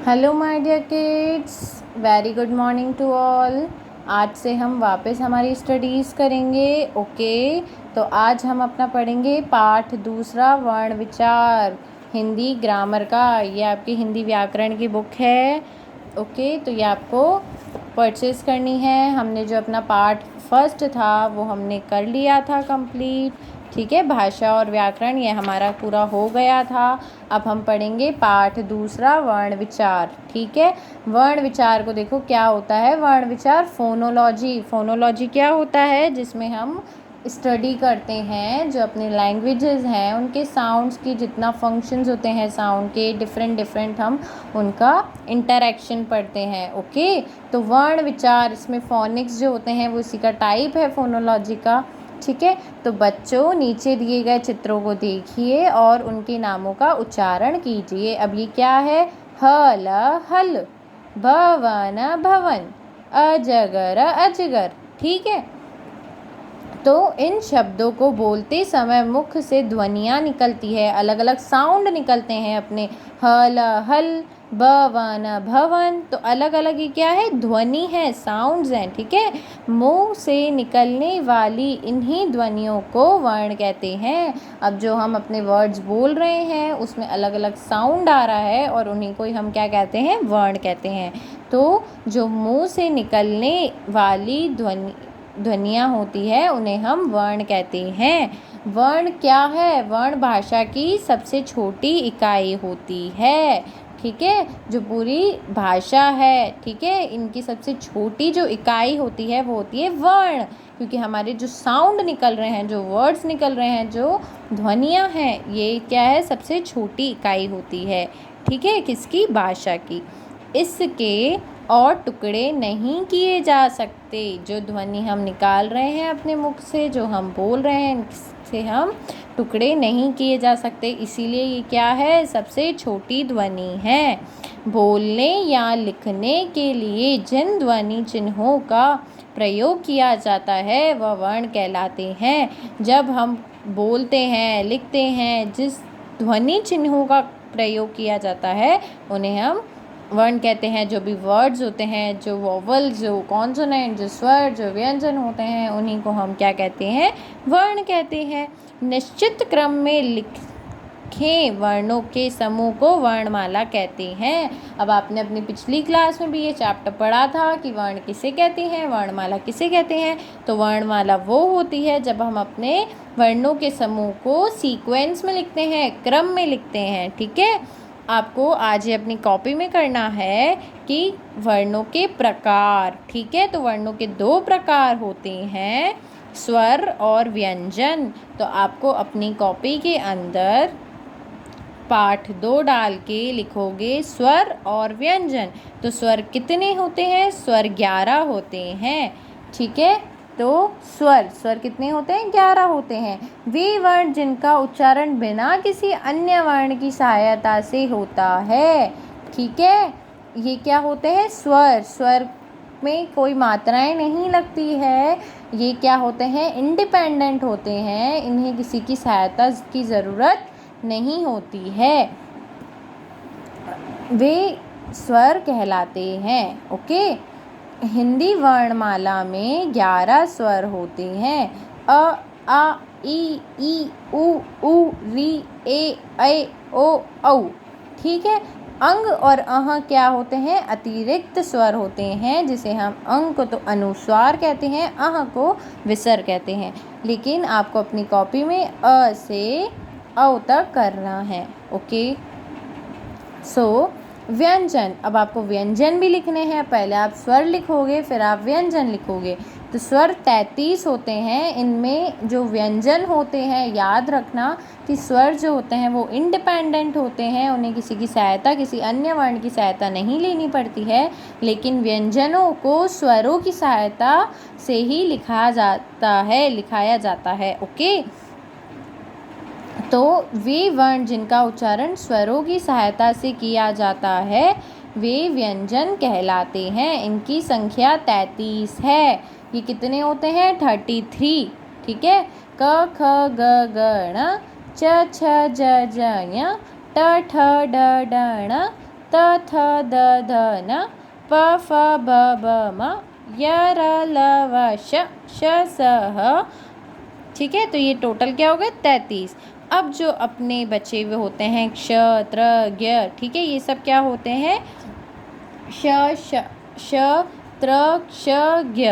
Hello my dear kids, very good morning to all. आज से हम वापस हमारी स्टडीज़ करेंगे। ओके, तो आज हम अपना पढ़ेंगे पाठ दूसरा, वर्ण विचार, हिंदी ग्रामर का। ये आपकी हिंदी व्याकरण की बुक है। ओके, तो ये आपको परचेज़ करनी है। हमने जो अपना पार्ट फर्स्ट था वो हमने कर लिया था कंप्लीट। ठीक है, भाषा और व्याकरण ये हमारा पूरा हो गया था। अब हम पढ़ेंगे पाठ दूसरा, वर्ण विचार। ठीक है, वर्ण विचार को देखो क्या होता है। वर्ण विचार फोनोलॉजी, फोनोलॉजी क्या होता है, जिसमें हम स्टडी करते हैं जो अपने लैंग्वेजेस हैं उनके साउंड्स की जितना फंक्शंस होते हैं साउंड के डिफरेंट हम उनका इंटरेक्शन पढ़ते हैं। ओके, तो वर्ण विचार इसमें फोनिक्स जो होते हैं वो इसी का टाइप है फोनोलॉजी का। ठीक है, तो बच्चों नीचे दिए गए चित्रों को देखिए और उनके नामों का उच्चारण कीजिए। अब ये क्या है? हल हल, भवन भवन, अजगर अजगर। ठीक है, तो इन शब्दों को बोलते समय मुख से ध्वनियाँ निकलती है, अलग अलग साउंड निकलते हैं अपने। हल हल, भवन भवन, तो अलग अलग ये क्या है? ध्वनि है, साउंड्स हैं। ठीक है, मुंह से निकलने वाली इन्हीं ध्वनियों को वर्ण कहते हैं। अब जो हम अपने वर्ड्स बोल रहे हैं उसमें अलग अलग साउंड आ रहा है और उन्हीं को ही हम क्या कहते हैं? वर्ण कहते हैं। तो जो मुंह से निकलने वाली ध्वनियाँ होती है उन्हें हम वर्ण कहते हैं। वर्ण क्या है? वर्ण भाषा की सबसे छोटी इकाई होती है। ठीक है, जो पूरी भाषा है, ठीक है, इनकी सबसे छोटी जो इकाई होती है वो होती है वर्ण। क्योंकि हमारे जो साउंड निकल रहे हैं, जो वर्ड्स निकल रहे हैं, जो ध्वनियाँ हैं, ये क्या है? सबसे छोटी इकाई होती है। ठीक है, किसकी? भाषा की। इसके और टुकड़े नहीं किए जा सकते। जो ध्वनि हम निकाल रहे हैं अपने मुख से, जो हम बोल रहे हैं, इनसे हम टुकड़े नहीं किए जा सकते। इसीलिए ये क्या है? सबसे छोटी ध्वनि है। बोलने या लिखने के लिए जिन ध्वनि चिन्हों का प्रयोग किया जाता है वह वर्ण कहलाते हैं। जब हम बोलते हैं, लिखते हैं, जिस ध्वनि चिन्हों का प्रयोग किया जाता है उन्हें हम वर्ण कहते हैं। जो भी वर्ड्स होते हैं, जो वोवल, जो कॉन्सोनेंट, जो स्वर, जो व्यंजन होते हैं, उन्हीं को हम क्या कहते हैं? वर्ण कहते हैं। निश्चित क्रम में लिखे वर्णों के समूह को वर्णमाला कहते हैं। अब आपने अपनी पिछली क्लास में भी ये चैप्टर पढ़ा था कि वर्ण किसे कहते हैं, वर्णमाला किसे कहते हैं। तो वर्णमाला वो होती है जब हम अपने वर्णों के समूह को सीक्वेंस में लिखते हैं, क्रम में लिखते हैं। ठीक है, आपको आज ये अपनी कॉपी में करना है कि वर्णों के प्रकार। ठीक है, तो वर्णों के दो प्रकार होते हैं, स्वर और व्यंजन। तो आपको अपनी कॉपी के अंदर पाठ 2 डाल के लिखोगे स्वर और व्यंजन। तो स्वर कितने होते हैं? स्वर 11 होते हैं। ठीक है, तो स्वर कितने होते हैं? 11 होते हैं। वे वर्ण जिनका उच्चारण बिना किसी अन्य वर्ण की सहायता से होता है। ठीक है, ये क्या होते हैं? स्वर में कोई मात्राएं नहीं लगती है। ये क्या होते हैं? इंडिपेंडेंट होते हैं, इन्हें किसी की सहायता की ज़रूरत नहीं होती है, वे स्वर कहलाते हैं। ओके, हिंदी वर्णमाला में 11 स्वर होते हैं। अ, आ, ई, उ, री, ऐ, ओ, औ। ठीक है, अंग और अह क्या होते हैं? अतिरिक्त स्वर होते हैं, जिसे हम अंग को तो अनुस्वार कहते हैं, अह को विसर्ग कहते हैं। लेकिन आपको अपनी कॉपी में अ से औ तक करना है। ओके, सो व्यंजन। अब आपको व्यंजन भी लिखने हैं। पहले आप स्वर लिखोगे, फिर आप व्यंजन लिखोगे। तो स्वर 33 होते हैं। इनमें जो व्यंजन होते हैं, याद रखना कि स्वर जो होते हैं वो इंडिपेंडेंट होते हैं, उन्हें किसी की सहायता, किसी अन्य वर्ण की सहायता नहीं लेनी पड़ती है। लेकिन व्यंजनों को स्वरों की सहायता से ही लिखाया जाता है। ओके, तो वे वर्ण जिनका उच्चारण स्वरों की सहायता से किया जाता है वे व्यंजन कहलाते हैं। इनकी संख्या 33 है। ये कितने होते हैं? 33। ठीक है, क ख ग ग ण, च छ ज ज ञ, ट ठ ड ढ ण, त थ द ध न प फ ब ब म य र ल व श स ह। ठीक है, तो ये टोटल क्या हो गए 33। अब जो अपने बचे हुए होते हैं क्ष त्र ज्ञ, ठीक है, ये सब क्या होते हैं श त्र क्ष ज्ञ।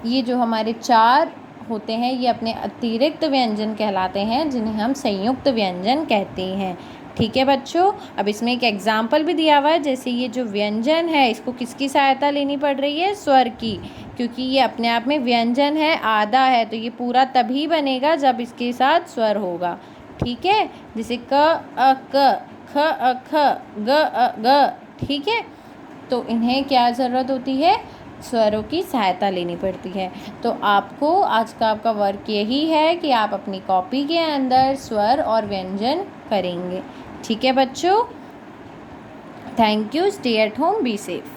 ये जो हमारे 4 होते हैं ये अपने अतिरिक्त व्यंजन कहलाते हैं जिन्हें हम संयुक्त व्यंजन कहते हैं। ठीक है बच्चों, अब इसमें एक एग्जाम्पल भी दिया हुआ है, जैसे ये जो व्यंजन है इसको किसकी सहायता लेनी पड़ रही है, स्वर की, क्योंकि ये अपने आप में व्यंजन है, आधा है, तो ये पूरा तभी बनेगा जब इसके साथ स्वर होगा। ठीक है, जैसे क अ क, ख अ ख, ग अ ग। ठीक है, तो इन्हें क्या ज़रूरत होती है, स्वरों की सहायता लेनी पड़ती है। तो आपको आज का आपका वर्क यही है कि आप अपनी कॉपी के अंदर स्वर और व्यंजन करेंगे। ठीक है बच्चों, thank you, stay at home, be safe.